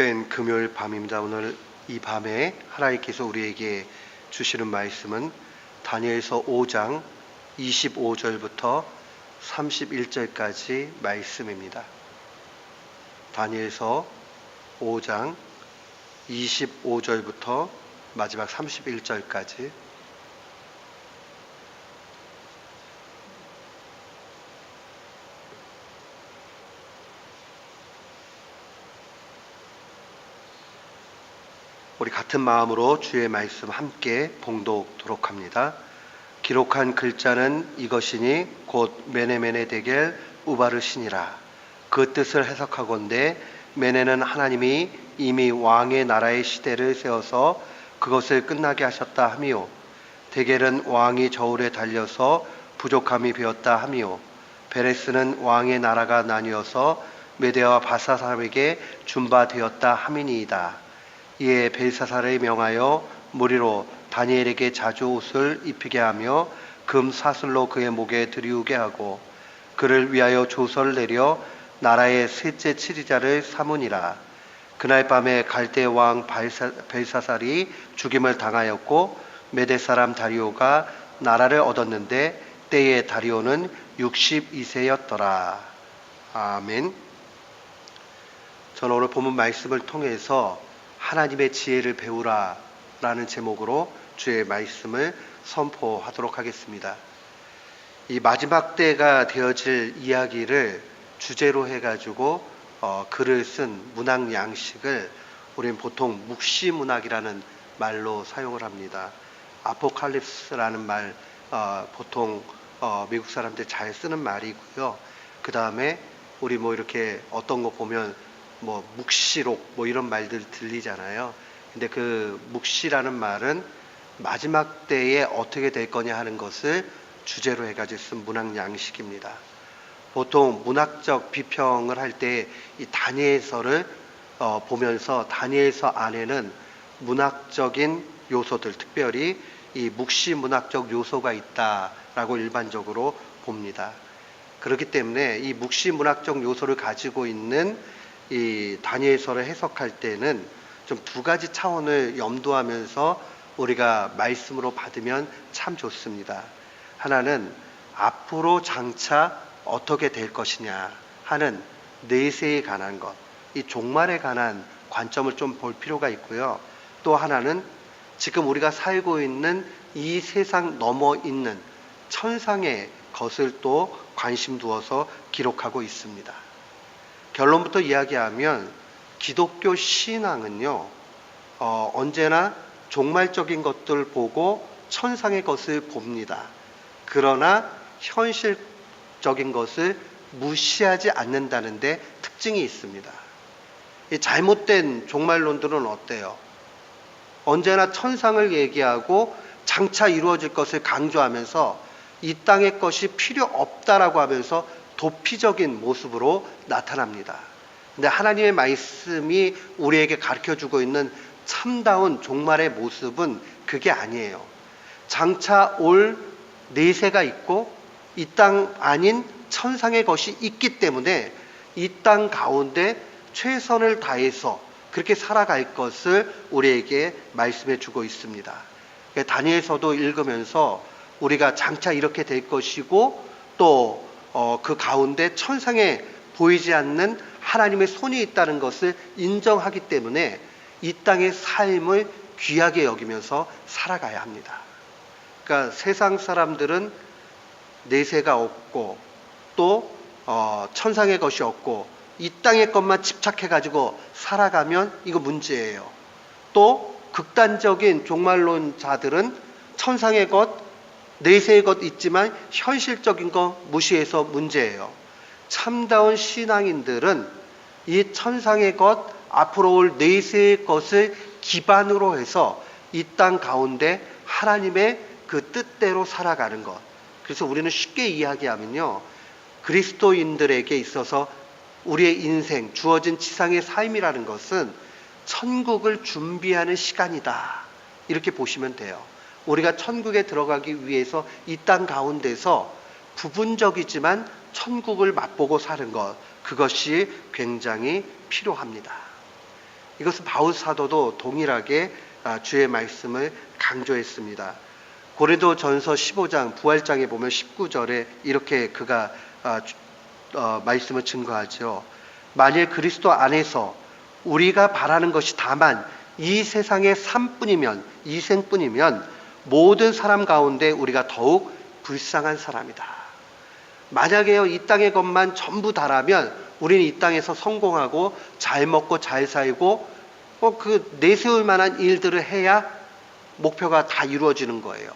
복된 금요일 밤입니다. 오늘 이 밤에 하나님께서 우리에게 주시는 말씀은 다니엘서 5장 25절부터 31절까지 말씀입니다. 다니엘서 5장 25절부터 마지막 31절까지. 우리 같은 마음으로 주의 말씀 함께 봉독토록 합니다. 기록한 글자는 이것이니 곧 메네메네 데겔 우바르시니라. 그 뜻을 해석하건대 메네는 하나님이 이미 왕의 나라의 시대를 세워서 그것을 끝나게 하셨다 하미요, 데겔은 왕이 저울에 달려서 부족함이 되었다 하미요, 베레스는 왕의 나라가 나뉘어서 메대와 바사 사람에게 준바되었다 함이니이다. 이에 벨사살에 명하여 무리로 다니엘에게 자주 옷을 입히게 하며 금 사슬로 그의 목에 들이우게 하고 그를 위하여 조서를 내려 나라의 셋째 치리자를 삼으니라. 그날 밤에 갈대 왕 벨사살이 죽임을 당하였고 메대 사람 다리오가 나라를 얻었는데 때에 다리오는 62세였더라. 아멘. 저는 오늘 본문 말씀을 통해서 하나님의 지혜를 배우라 라는 제목으로 주의 말씀을 선포하도록 하겠습니다. 이 마지막 때가 되어질 이야기를 주제로 해가지고 글을 쓴 문학 양식을 우리는 보통 묵시문학이라는 말로 사용을 합니다. 아포칼립스라는 말 보통 미국 사람들 잘 쓰는 말이고요. 그 다음에 우리 이렇게 어떤 거 보면 묵시록 이런 말들 들리잖아요. 근데 그 묵시라는 말은 마지막 때에 어떻게 될 거냐 하는 것을 주제로 해가지고 쓴 문학 양식입니다. 보통 문학적 비평을 할 때 이 다니엘서를 보면서 다니엘서 안에는 문학적인 요소들, 특별히 이 묵시 문학적 요소가 있다라고 일반적으로 봅니다. 그렇기 때문에 이 묵시 문학적 요소를 가지고 있는 이 다니엘서를 해석할 때는 좀 두 가지 차원을 염두하면서 우리가 말씀으로 받으면 참 좋습니다. 하나는 앞으로 장차 어떻게 될 것이냐 하는 내세에 관한 것, 이 종말에 관한 관점을 좀 볼 필요가 있고요. 또 하나는 지금 우리가 살고 있는 이 세상 넘어 있는 천상의 것을 또 관심 두어서 기록하고 있습니다. 결론부터 이야기하면 기독교 신앙은요, 언제나 종말적인 것들 보고 천상의 것을 봅니다. 그러나 현실적인 것을 무시하지 않는다는 데 특징이 있습니다. 이 잘못된 종말론들은 어때요? 언제나 천상을 얘기하고 장차 이루어질 것을 강조하면서 이 땅의 것이 필요 없다라고 하면서 도피적인 모습으로 나타납니다. 근데 하나님의 말씀이 우리에게 가르쳐주고 있는 참다운 종말의 모습은 그게 아니에요. 장차 올 내세가 있고 이 땅 아닌 천상의 것이 있기 때문에 이 땅 가운데 최선을 다해서 그렇게 살아갈 것을 우리에게 말씀해 주고 있습니다. 다니엘서도 읽으면서 우리가 장차 이렇게 될 것이고 또 그 가운데 천상에 보이지 않는 하나님의 손이 있다는 것을 인정하기 때문에 이 땅의 삶을 귀하게 여기면서 살아가야 합니다. 그러니까 세상 사람들은 내세가 없고 또 천상의 것이 없고 이 땅의 것만 집착해가지고 살아가면 이거 문제예요. 또 극단적인 종말론자들은 천상의 것, 내세의 것 있지만 현실적인 거 무시해서 문제예요. 참다운 신앙인들은 이 천상의 것, 앞으로 올 내세의 것을 기반으로 해서 이 땅 가운데 하나님의 그 뜻대로 살아가는 것. 그래서 우리는 쉽게 이야기하면요, 그리스도인들에게 있어서 우리의 인생, 주어진 지상의 삶이라는 것은 천국을 준비하는 시간이다, 이렇게 보시면 돼요. 우리가 천국에 들어가기 위해서 이 땅 가운데서 부분적이지만 천국을 맛보고 사는 것, 그것이 굉장히 필요합니다. 이것은 바울 사도도 동일하게 주의 말씀을 강조했습니다. 고린도전서 15장 부활장에 보면 19절에 이렇게 그가 말씀을 증거하죠. 만일 그리스도 안에서 우리가 바라는 것이 다만 이 세상의 삶뿐이면, 이 생뿐이면 모든 사람 가운데 우리가 더욱 불쌍한 사람이다. 만약에요, 이 땅의 것만 전부 다라면 우리는 이 땅에서 성공하고 잘 먹고 잘 살고 그 내세울 만한 일들을 해야 목표가 다 이루어지는 거예요.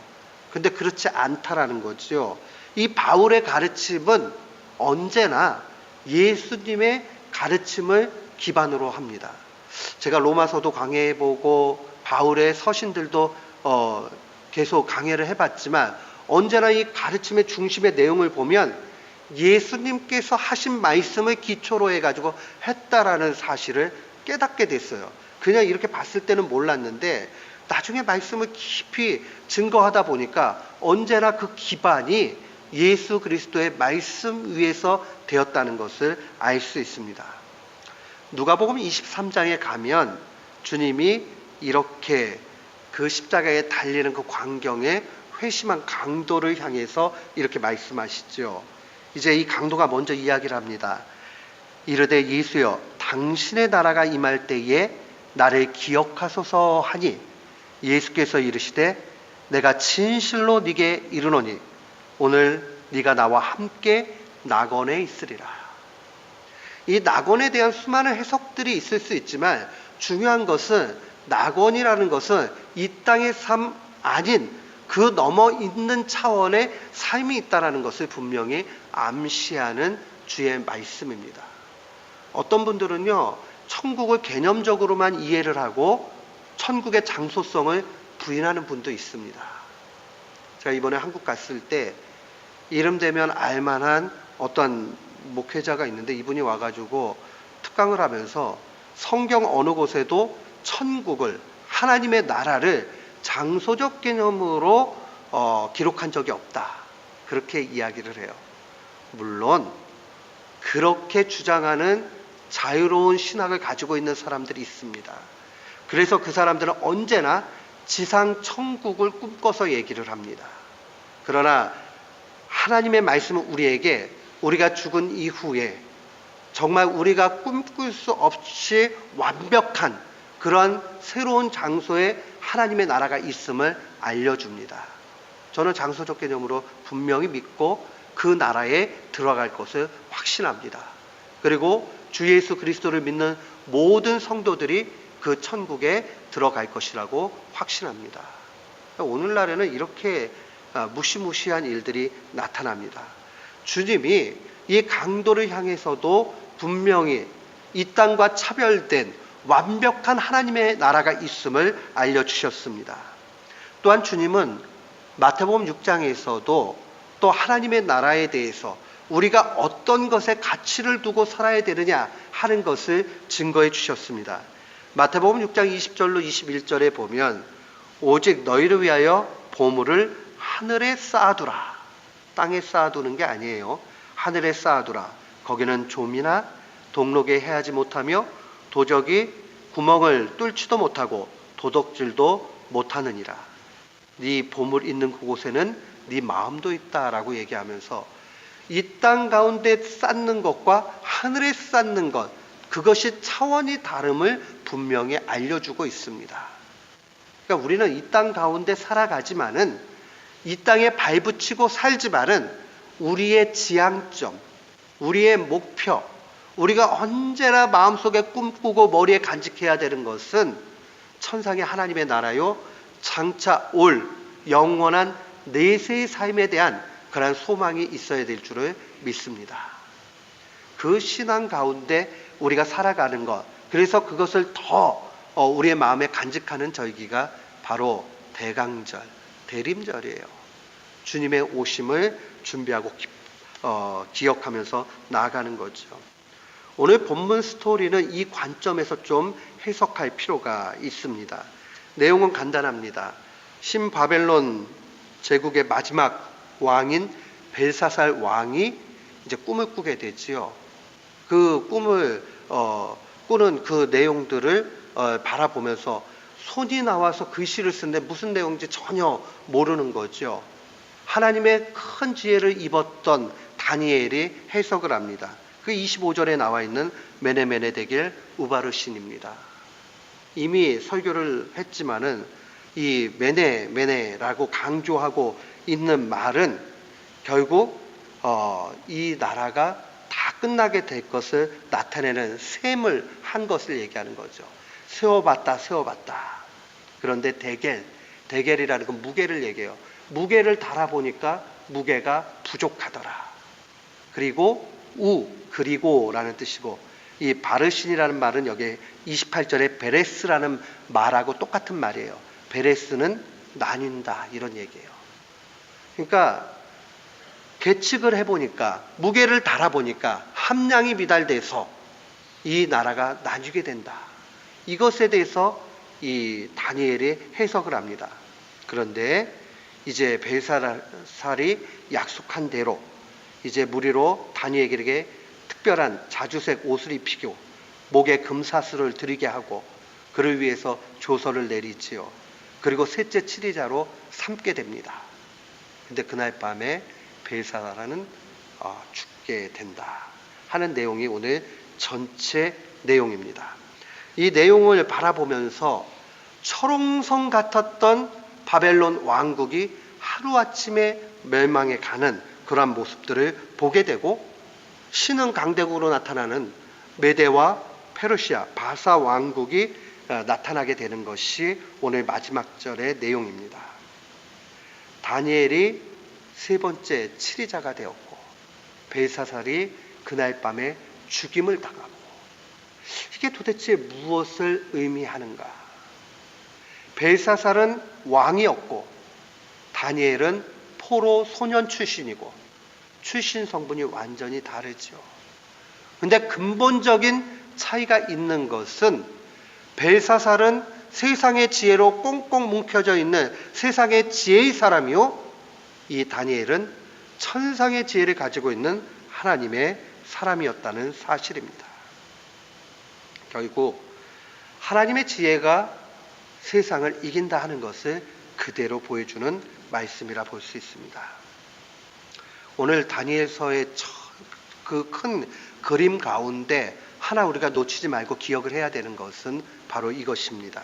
근데 그렇지 않다라는 거죠. 이 바울의 가르침은 언제나 예수님의 가르침을 기반으로 합니다. 제가 로마서도 강해보고 바울의 서신들도 계속 강해를 해봤지만 언제나 이 가르침의 중심의 내용을 보면 예수님께서 하신 말씀을 기초로 해가지고 했다라는 사실을 깨닫게 됐어요. 그냥 이렇게 봤을 때는 몰랐는데 나중에 말씀을 깊이 증거하다 보니까 언제나 그 기반이 예수 그리스도의 말씀 위에서 되었다는 것을 알 수 있습니다. 누가복음 23장에 가면 주님이 이렇게 그 십자가에 달리는 그 광경에 회심한 강도를 향해서 이렇게 말씀하시죠. 이제 이 강도가 먼저 이야기를 합니다. 이르되 예수여 당신의 나라가 임할 때에 나를 기억하소서 하니 예수께서 이르시되 내가 진실로 네게 이르노니 오늘 네가 나와 함께 낙원에 있으리라. 이 낙원에 대한 수많은 해석들이 있을 수 있지만 중요한 것은 낙원이라는 것은 이 땅의 삶 아닌 그 넘어 있는 차원의 삶이 있다는 것을 분명히 암시하는 주의 말씀입니다. 어떤 분들은요, 천국을 개념적으로만 이해를 하고 천국의 장소성을 부인하는 분도 있습니다. 제가 이번에 한국 갔을 때 이름 되면 알만한 어떤 목회자가 있는데 이분이 와가지고 특강을 하면서 성경 어느 곳에도 천국을, 하나님의 나라를 장소적 개념으로 기록한 적이 없다. 그렇게 이야기를 해요. 물론 그렇게 주장하는 자유로운 신학을 가지고 있는 사람들이 있습니다. 그래서 그 사람들은 언제나 지상 천국을 꿈꿔서 얘기를 합니다. 그러나 하나님의 말씀은 우리에게 우리가 죽은 이후에 정말 우리가 꿈꿀 수 없이 완벽한 그런 새로운 장소에 하나님의 나라가 있음을 알려줍니다. 저는 장소적 개념으로 분명히 믿고 그 나라에 들어갈 것을 확신합니다. 그리고 주 예수 그리스도를 믿는 모든 성도들이 그 천국에 들어갈 것이라고 확신합니다. 오늘날에는 이렇게 무시무시한 일들이 나타납니다. 주님이 이 강도를 향해서도 분명히 이 땅과 차별된 완벽한 하나님의 나라가 있음을 알려주셨습니다. 또한 주님은 마태복음 6장에서도 또 하나님의 나라에 대해서 우리가 어떤 것에 가치를 두고 살아야 되느냐 하는 것을 증거해 주셨습니다. 마태복음 6장 20절로 21절에 보면 오직 너희를 위하여 보물을 하늘에 쌓아두라. 땅에 쌓아두는 게 아니에요. 하늘에 쌓아두라. 거기는 좀이나 동록에 해하지 못하며 도적이 구멍을 뚫지도 못하고 도둑질도 못하느니라. 네 보물 있는 그곳에는 네 마음도 있다라고 얘기하면서 이 땅 가운데 쌓는 것과 하늘에 쌓는 것, 그것이 차원이 다름을 분명히 알려주고 있습니다. 그러니까 우리는 이 땅 가운데 살아가지만은 이 땅에 발붙이고 살지만은 우리의 지향점, 우리의 목표, 우리가 언제나 마음속에 꿈꾸고 머리에 간직해야 되는 것은 천상의 하나님의 나라요, 장차 올 영원한 내세의 삶에 대한 그러한 소망이 있어야 될 줄을 믿습니다. 그 신앙 가운데 우리가 살아가는 것, 그래서 그것을 더 우리의 마음에 간직하는 절기가 바로 대강절, 대림절이에요. 주님의 오심을 준비하고 기억하면서 나아가는 거죠. 오늘 본문 스토리는 이 관점에서 좀 해석할 필요가 있습니다. 내용은 간단합니다. 신바벨론 제국의 마지막 왕인 벨사살 왕이 이제 꿈을 꾸게 되지요. 그 꿈을 꾸는 그 내용들을 바라보면서 손이 나와서 글씨를 쓰는데 무슨 내용인지 전혀 모르는 거죠. 하나님의 큰 지혜를 입었던 다니엘이 해석을 합니다. 그 25절에 나와 있는 메네메네 데겔 우바르신입니다. 이미 설교를 했지만은 이 메네라고 강조하고 있는 말은 결국 이 나라가 다 끝나게 될 것을 나타내는 셈을 한 것을 얘기하는 거죠. 세워봤다. 그런데 데겔이라는 건 무게를 얘기해요. 무게를 달아보니까 무게가 부족하더라. 그리고 라는 뜻이고, 이 바르신이라는 말은 여기 28절에 베레스라는 말하고 똑같은 말이에요. 베레스는 나뉜다, 이런 얘기예요. 그러니까 계측을 해보니까, 무게를 달아보니까 함량이 미달돼서 이 나라가 나뉘게 된다. 이것에 대해서 이 다니엘이 해석을 합니다. 그런데 이제 벨사살이 약속한 대로 이제 무리로 다니엘에게 특별한 자주색 옷을 입히고 목에 금사슬을 들이게 하고 그를 위해서 조서를 내리지요. 그리고 셋째 7일자로 삼게 됩니다. 근데 그날 밤에 벨사살은 죽게 된다 하는 내용이 오늘 전체 내용입니다. 이 내용을 바라보면서 철옹성 같았던 바벨론 왕국이 하루아침에 멸망해 가는 그러한 모습들을 보게 되고, 신흥 강대국으로 나타나는 메대와 페르시아 바사 왕국이 나타나게 되는 것이 오늘 마지막 절의 내용입니다. 다니엘이 세 번째 7위자가 되었고 벨사살이 그날 밤에 죽임을 당하고, 이게 도대체 무엇을 의미하는가? 벨사살은 왕이었고 다니엘은 포로 소년 출신이고 출신 성분이 완전히 다르죠. 근데 근본적인 차이가 있는 것은 벨사살은 세상의 지혜로 꽁꽁 뭉켜져 있는 세상의 지혜의 사람이요, 이 다니엘은 천상의 지혜를 가지고 있는 하나님의 사람이었다는 사실입니다. 결국 하나님의 지혜가 세상을 이긴다 하는 것을 그대로 보여주는 말씀이라 볼 수 있습니다. 오늘 다니엘서의 그 큰 그림 가운데 하나 우리가 놓치지 말고 기억을 해야 되는 것은 바로 이것입니다.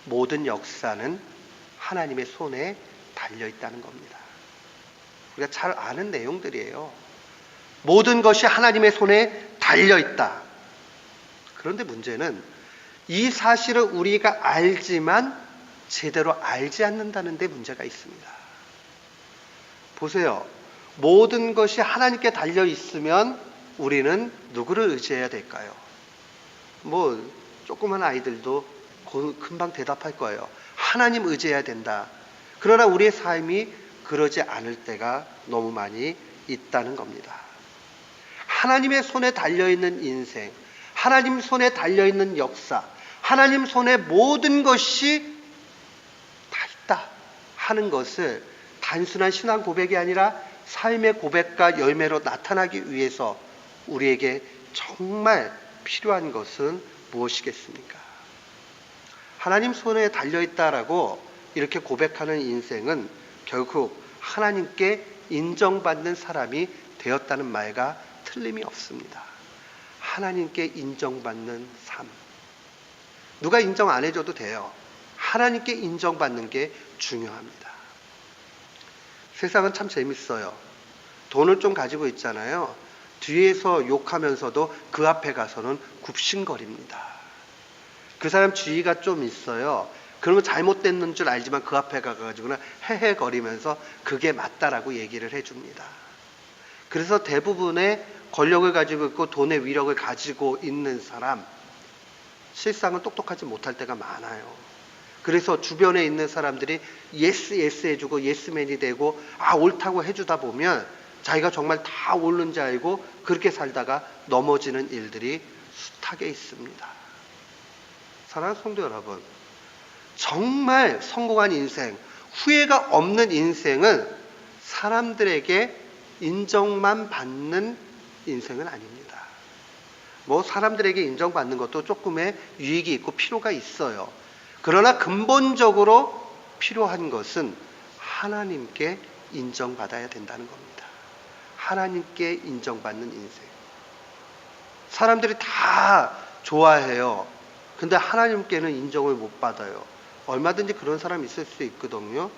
모든 역사는 하나님의 손에 달려 있다는 겁니다. 우리가 잘 아는 내용들이에요. 모든 것이 하나님의 손에 달려 있다. 그런데 문제는 이 사실을 우리가 알지만 제대로 알지 않는다는 데 문제가 있습니다. 보세요. 모든 것이 하나님께 달려 있으면 우리는 누구를 의지해야 될까요? 조그만 아이들도 금방 대답할 거예요. 하나님 의지해야 된다. 그러나 우리의 삶이 그러지 않을 때가 너무 많이 있다는 겁니다. 하나님의 손에 달려있는 인생, 하나님 손에 달려있는 역사, 하나님 손에 모든 것이 다 있다 하는 것을 단순한 신앙 고백이 아니라 삶의 고백과 열매로 나타나기 위해서 우리에게 정말 필요한 것은 무엇이겠습니까? 하나님 손에 달려있다라고 이렇게 고백하는 인생은 결국 하나님께 인정받는 사람이 되었다는 말과 틀림이 없습니다. 하나님께 인정받는 삶. 누가 인정 안 해줘도 돼요. 하나님께 인정받는 게 중요합니다. 세상은 참 재밌어요. 돈을 좀 가지고 있잖아요. 뒤에서 욕하면서도 그 앞에 가서는 굽신거립니다. 그 사람 주의가 좀 있어요. 그러면 잘못됐는 줄 알지만 그 앞에 가가지고는 헤헤거리면서 그게 맞다라고 얘기를 해줍니다. 그래서 대부분의 권력을 가지고 있고 돈의 위력을 가지고 있는 사람, 실상은 똑똑하지 못할 때가 많아요. 그래서 주변에 있는 사람들이 예스 해주고 예스맨이 되고 옳다고 해주다 보면 자기가 정말 다 옳은 줄 알고 그렇게 살다가 넘어지는 일들이 숱하게 있습니다. 사랑하는 성도 여러분, 정말 성공한 인생, 후회가 없는 인생은 사람들에게 인정만 받는 인생은 아닙니다. 뭐 사람들에게 인정받는 것도 조금의 유익이 있고 필요가 있어요. 그러나 근본적으로 필요한 것은 하나님께 인정받아야 된다는 겁니다. 하나님께 인정받는 인생. 사람들이 다 좋아해요. 근데 하나님께는 인정을 못 받아요. 얼마든지 그런 사람이 있을 수 있거든요.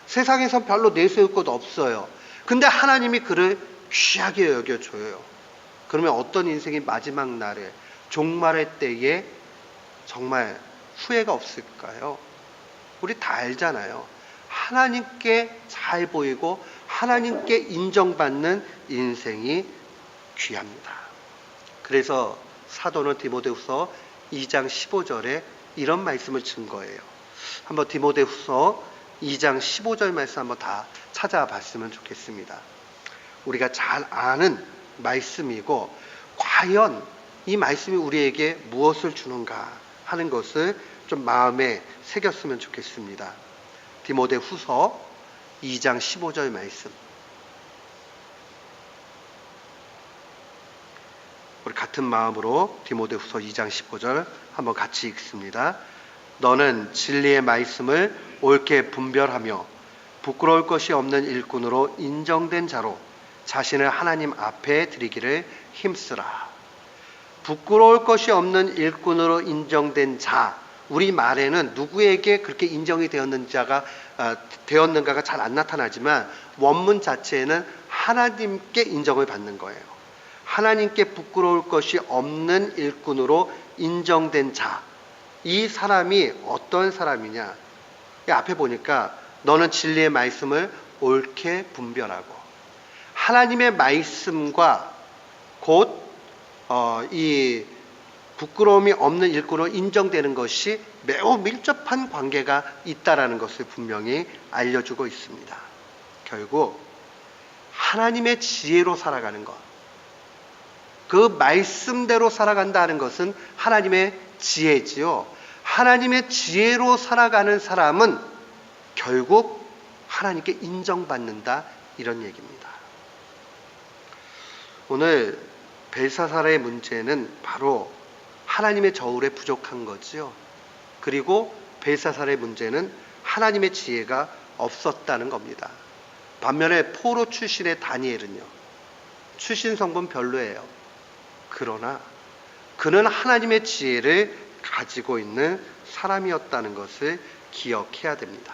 세상에서 별로 내세울 것 없어요. 근데 하나님이 그를 귀하게 여겨줘요. 그러면 어떤 인생이 마지막 날에 종말의 때에 정말 후회가 없을까요? 우리 다 알잖아요. 하나님께 잘 보이고 하나님께 인정받는 인생이 귀합니다. 그래서 사도는 디모데후서 2장 15절에 이런 말씀을 준 거예요. 한번 디모데후서 2장 15절 말씀 한번 다 찾아봤으면 좋겠습니다. 우리가 잘 아는 말씀이고 과연 이 말씀이 우리에게 무엇을 주는가 하는 것을 좀 마음에 새겼으면 좋겠습니다. 디모데후서 2장 15절 말씀. 우리 같은 마음으로 디모데후서 2장 15절 한번 같이 읽습니다. 너는 진리의 말씀을 옳게 분별하며 부끄러울 것이 없는 일꾼으로 인정된 자로 자신을 하나님 앞에 드리기를 힘쓰라. 부끄러울 것이 없는 일꾼으로 인정된 자, 우리 말에는 누구에게 그렇게 인정이 되었는가가 잘 안 나타나지만 원문 자체에는 하나님께 인정을 받는 거예요. 하나님께 부끄러울 것이 없는 일꾼으로 인정된 자, 이 사람이 어떤 사람이냐? 앞에 보니까 너는 진리의 말씀을 옳게 분별하고 하나님의 말씀과 곧 이 부끄러움이 없는 일꾼으로 인정되는 것이 매우 밀접한 관계가 있다라는 것을 분명히 알려주고 있습니다. 결국 하나님의 지혜로 살아가는 것, 그 말씀대로 살아간다는 것은 하나님의 지혜지요. 하나님의 지혜로 살아가는 사람은 결국 하나님께 인정받는다, 이런 얘기입니다. 오늘 벨사살의 문제는 바로 하나님의 저울에 부족한 거지요. 그리고 벨사살의 문제는 하나님의 지혜가 없었다는 겁니다. 반면에 포로 출신의 다니엘은요, 출신 성분 별로예요. 그러나 그는 하나님의 지혜를 가지고 있는 사람이었다는 것을 기억해야 됩니다.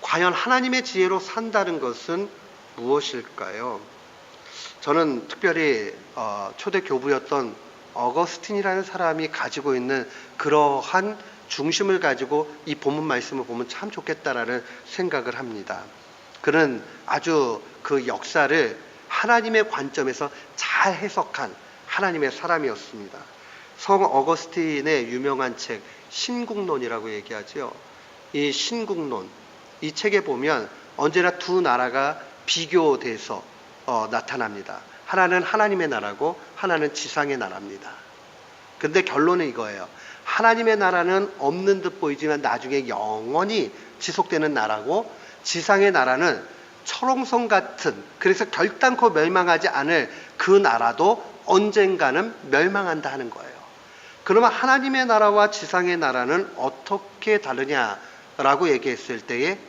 과연 하나님의 지혜로 산다는 것은 무엇일까요? 저는 특별히 초대 교부였던 어거스틴이라는 사람이 가지고 있는 그러한 중심을 가지고 이 본문 말씀을 보면 참 좋겠다라는 생각을 합니다. 그는 아주 그 역사를 하나님의 관점에서 잘 해석한 하나님의 사람이었습니다. 성 어거스틴의 유명한 책 신국론이라고 얘기하죠. 이 신국론, 이 책에 보면 언제나 두 나라가 비교돼서 나타납니다. 하나는 하나님의 나라고 하나는 지상의 나라입니다. 근데 결론은 이거예요. 하나님의 나라는 없는 듯 보이지만 나중에 영원히 지속되는 나라고, 지상의 나라는 철옹성 같은, 그래서 결단코 멸망하지 않을 그 나라도 언젠가는 멸망한다 하는 거예요. 그러면 하나님의 나라와 지상의 나라는 어떻게 다르냐라고 얘기했을 때에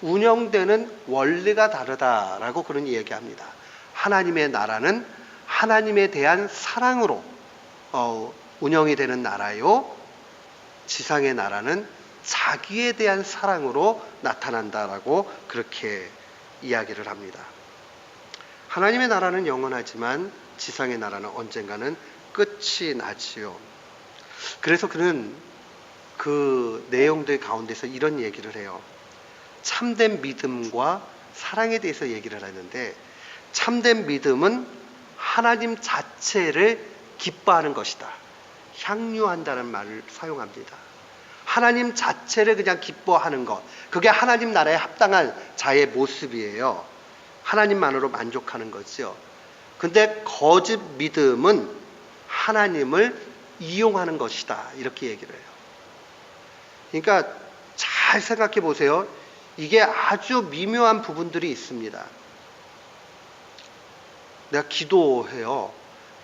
운영되는 원리가 다르다라고 그런 얘기합니다. 하나님의 나라는 하나님에 대한 사랑으로 운영이 되는 나라요, 지상의 나라는 자기에 대한 사랑으로 나타난다라고 그렇게 이야기를 합니다. 하나님의 나라는 영원하지만 지상의 나라는 언젠가는 끝이 나지요. 그래서 그는 그 내용들 가운데서 이런 얘기를 해요. 참된 믿음과 사랑에 대해서 얘기를 하는데, 참된 믿음은 하나님 자체를 기뻐하는 것이다. 향유한다는 말을 사용합니다. 하나님 자체를 그냥 기뻐하는 것, 그게 하나님 나라에 합당한 자의 모습이에요. 하나님만으로 만족하는 거죠. 근데 거짓 믿음은 하나님을 이용하는 것이다, 이렇게 얘기를 해요. 그러니까 잘 생각해 보세요. 이게 아주 미묘한 부분들이 있습니다. 내가 기도해요.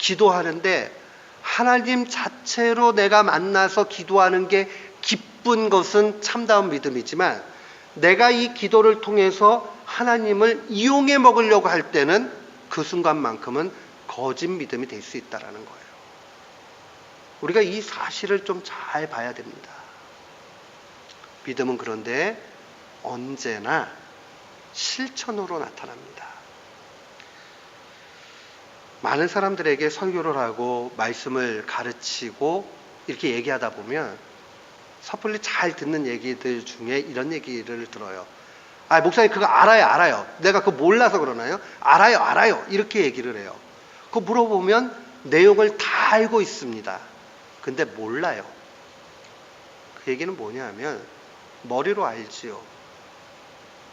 기도하는데 하나님 자체로 내가 만나서 기도하는 게 기쁜 것은 참다운 믿음이지만 내가 이 기도를 통해서 하나님을 이용해 먹으려고 할 때는 그 순간만큼은 거짓 믿음이 될 수 있다는 거예요. 우리가 이 사실을 좀 잘 봐야 됩니다. 믿음은 그런데 언제나 실천으로 나타납니다. 많은 사람들에게 설교를 하고 말씀을 가르치고 이렇게 얘기하다 보면 섣불리 잘 듣는 얘기들 중에 이런 얘기를 들어요. 목사님 그거 알아요. 내가 그거 몰라서 그러나요? 알아요. 이렇게 얘기를 해요. 그거 물어보면 내용을 다 알고 있습니다. 근데 몰라요. 그 얘기는 뭐냐면 머리로 알지요.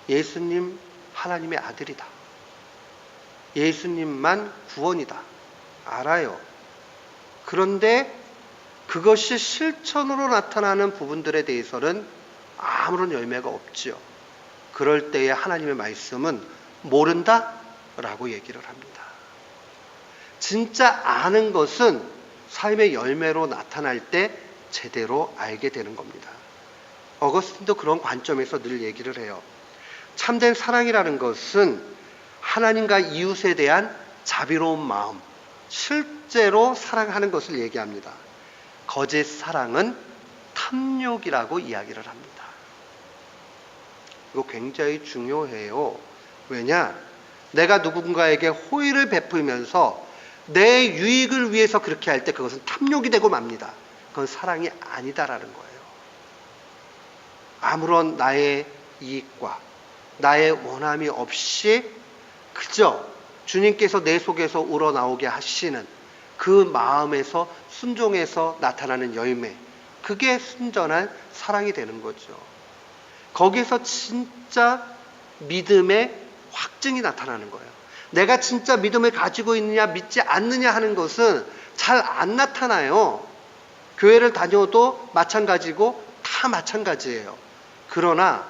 예수님 하나님의 아들이다. 예수님만 구원이다. 알아요. 그런데 그것이 실천으로 나타나는 부분들에 대해서는 아무런 열매가 없지요. 그럴 때에 하나님의 말씀은 모른다? 라고 얘기를 합니다. 진짜 아는 것은 삶의 열매로 나타날 때 제대로 알게 되는 겁니다. 어거스틴도 그런 관점에서 늘 얘기를 해요. 참된 사랑이라는 것은 하나님과 이웃에 대한 자비로운 마음, 실제로 사랑하는 것을 얘기합니다. 거짓 사랑은 탐욕이라고 이야기를 합니다. 이거 굉장히 중요해요. 왜냐? 내가 누군가에게 호의를 베풀면서 내 유익을 위해서 그렇게 할 때 그것은 탐욕이 되고 맙니다. 그건 사랑이 아니다라는 거예요. 아무런 나의 이익과 나의 원함이 없이 그저 주님께서 내 속에서 우러나오게 하시는 그 마음에서 순종해서 나타나는 열매, 그게 순전한 사랑이 되는 거죠. 거기서 진짜 믿음의 확증이 나타나는 거예요. 내가 진짜 믿음을 가지고 있느냐 믿지 않느냐 하는 것은 잘 안 나타나요. 교회를 다녀도 마찬가지고 다 마찬가지예요. 그러나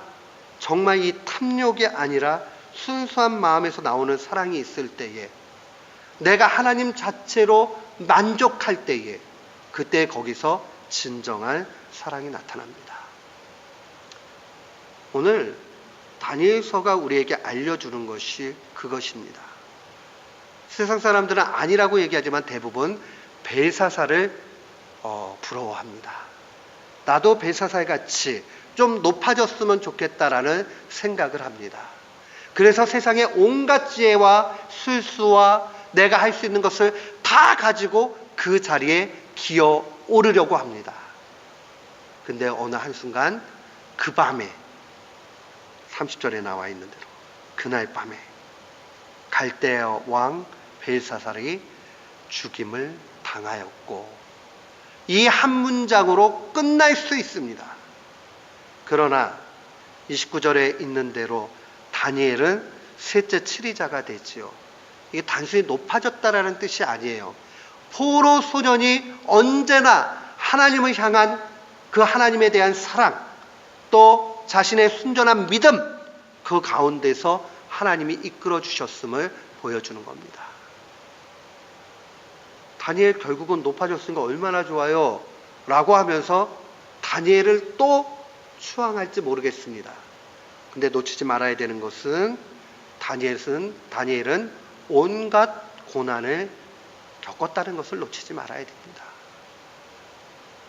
정말 이 탐욕이 아니라 순수한 마음에서 나오는 사랑이 있을 때에, 내가 하나님 자체로 만족할 때에, 그때 거기서 진정한 사랑이 나타납니다. 오늘 다니엘서가 우리에게 알려주는 것이 그것입니다. 세상 사람들은 아니라고 얘기하지만 대부분 벨사살을 부러워합니다. 나도 벨사살 같이 좀 높아졌으면 좋겠다라는 생각을 합니다. 그래서 세상의 온갖 지혜와 술수와 내가 할 수 있는 것을 다 가지고 그 자리에 기어 오르려고 합니다. 근데 어느 한순간 그 밤에 30절에 나와 있는 대로 그날 밤에 갈대아 왕 벨사살이 죽임을 당하였고, 이 한 문장으로 끝날 수 있습니다. 그러나 29절에 있는 대로 다니엘은 셋째 치리자가 되지요. 이게 단순히 높아졌다라는 뜻이 아니에요. 포로 소년이 언제나 하나님을 향한 그 하나님에 대한 사랑, 또 자신의 순전한 믿음, 그 가운데서 하나님이 이끌어 주셨음을 보여주는 겁니다. 다니엘 결국은 높아졌으니까 얼마나 좋아요 라고 하면서 다니엘을 또 추앙할지 모르겠습니다. 근데 놓치지 말아야 되는 것은 다니엘은 온갖 고난을 겪었다는 것을 놓치지 말아야 됩니다.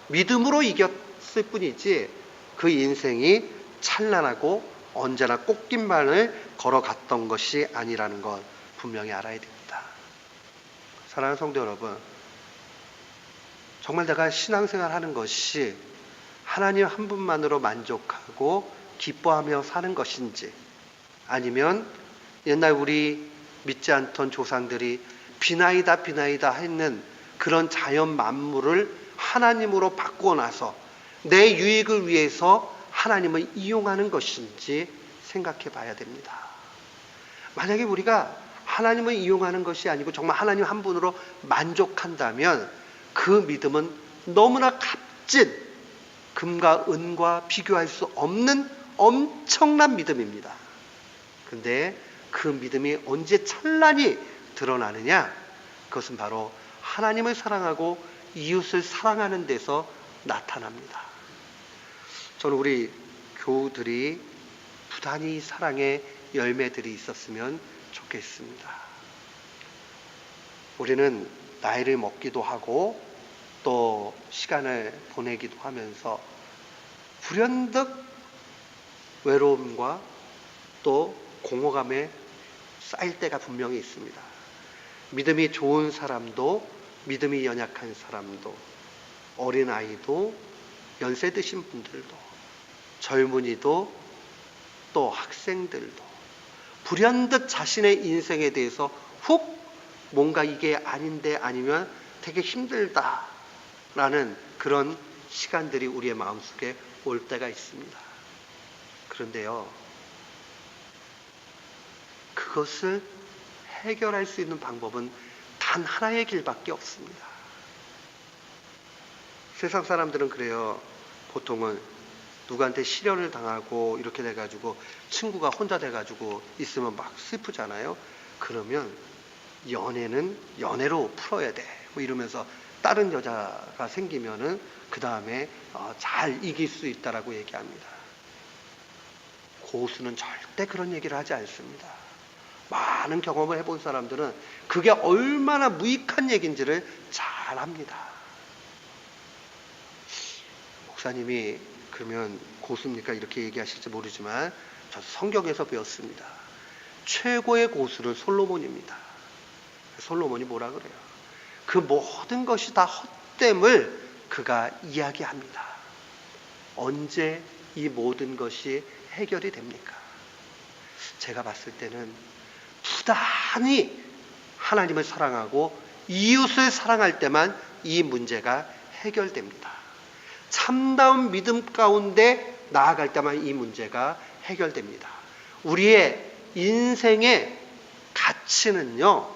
믿음으로 이겼을 뿐이지 그 인생이 찬란하고 언제나 꽃길만을 걸어갔던 것이 아니라는 것 분명히 알아야 됩니다. 사랑하는 성도 여러분, 정말 내가 신앙생활 하는 것이 하나님 한 분만으로 만족하고 기뻐하며 사는 것인지, 아니면 옛날 우리 믿지 않던 조상들이 비나이다 했는 그런 자연 만물을 하나님으로 바꾸어 나서 내 유익을 위해서 하나님을 이용하는 것인지 생각해 봐야 됩니다. 만약에 우리가 하나님을 이용하는 것이 아니고 정말 하나님 한 분으로 만족한다면 그 믿음은 너무나 값진 금과 은과 비교할 수 없는 엄청난 믿음입니다. 근데 그 믿음이 언제 찬란히 드러나느냐? 그것은 바로 하나님을 사랑하고 이웃을 사랑하는 데서 나타납니다. 저는 우리 교우들이 부단히 사랑의 열매들이 있었으면 좋겠습니다. 우리는 나이를 먹기도 하고 또 시간을 보내기도 하면서 불현듯 외로움과 또 공허감에 쌓일 때가 분명히 있습니다. 믿음이 좋은 사람도, 믿음이 연약한 사람도, 어린아이도, 연세 드신 분들도, 젊은이도, 또 학생들도 불현듯 자신의 인생에 대해서 훅 뭔가 이게 아닌데 아니면 되게 힘들다라는 그런 시간들이 우리의 마음속에 올 때가 있습니다. 그런데요, 그것을 해결할 수 있는 방법은 단 하나의 길밖에 없습니다. 세상 사람들은 그래요. 보통은 누구한테 실연을 당하고 이렇게 돼가지고 친구가 혼자 돼가지고 있으면 막 슬프잖아요. 그러면 연애는 연애로 풀어야 돼. 뭐 이러면서 다른 여자가 생기면은 그 다음에 잘 이길 수 있다라고 얘기합니다. 고수는 절대 그런 얘기를 하지 않습니다. 많은 경험을 해본 사람들은 그게 얼마나 무익한 얘기인지를 잘 압니다. 목사님이 그러면 고수입니까? 이렇게 얘기하실지 모르지만 저 성경에서 배웠습니다. 최고의 고수는 솔로몬입니다. 솔로몬이 뭐라 그래요? 그 모든 것이 다 헛됨을 그가 이야기합니다. 언제 이 모든 것이 해결이 됩니까? 제가 봤을 때는 부단히 하나님을 사랑하고 이웃을 사랑할 때만 이 문제가 해결됩니다. 참다운 믿음 가운데 나아갈 때만 이 문제가 해결됩니다. 우리의 인생의 가치는요,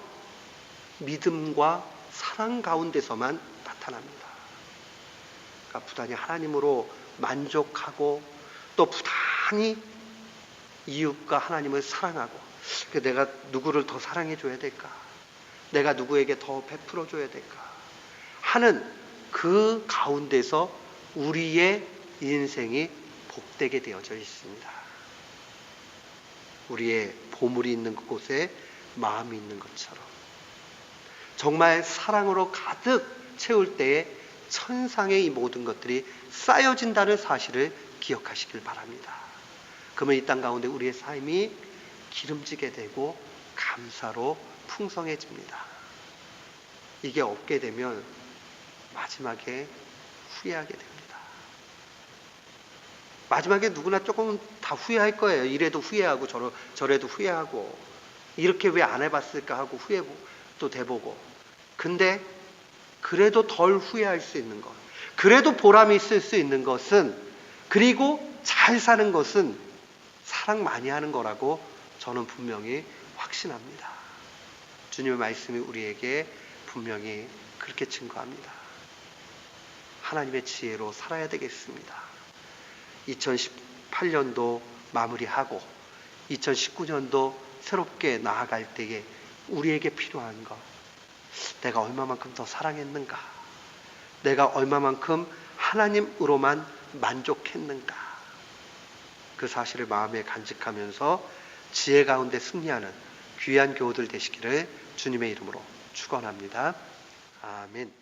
믿음과 사랑 가운데서만 나타납니다. 그러니까 부단히 하나님으로 만족하고 또 부단히 이웃과 하나님을 사랑하고, 내가 누구를 더 사랑해 줘야 될까? 내가 누구에게 더 베풀어 줘야 될까? 하는 그 가운데서 우리의 인생이 복되게 되어져 있습니다. 우리의 보물이 있는 그곳에 마음이 있는 것처럼 정말 사랑으로 가득 채울 때에 천상의 이 모든 것들이 쌓여진다는 사실을 기억하시길 바랍니다. 그러면 이 땅 가운데 우리의 삶이 기름지게 되고 감사로 풍성해집니다. 이게 없게 되면 마지막에 후회하게 됩니다. 마지막에 누구나 조금 다 후회할 거예요. 이래도 후회하고 저래도 후회하고 이렇게 왜 안 해봤을까 하고 후회도 돼보고, 근데 그래도 덜 후회할 수 있는 것, 그래도 보람이 있을 수 있는 것은, 그리고 잘 사는 것은 사랑 많이 하는 거라고 저는 분명히 확신합니다. 주님의 말씀이 우리에게 분명히 그렇게 증거합니다. 하나님의 지혜로 살아야 되겠습니다. 2018년도 마무리하고 2019년도 새롭게 나아갈 때에 우리에게 필요한 것, 내가 얼마만큼 더 사랑했는가, 내가 얼마만큼 하나님으로만 만족했는가, 그 사실을 마음에 간직하면서 지혜 가운데 승리하는 귀한 교우들 되시기를 주님의 이름으로 축원합니다. 아멘.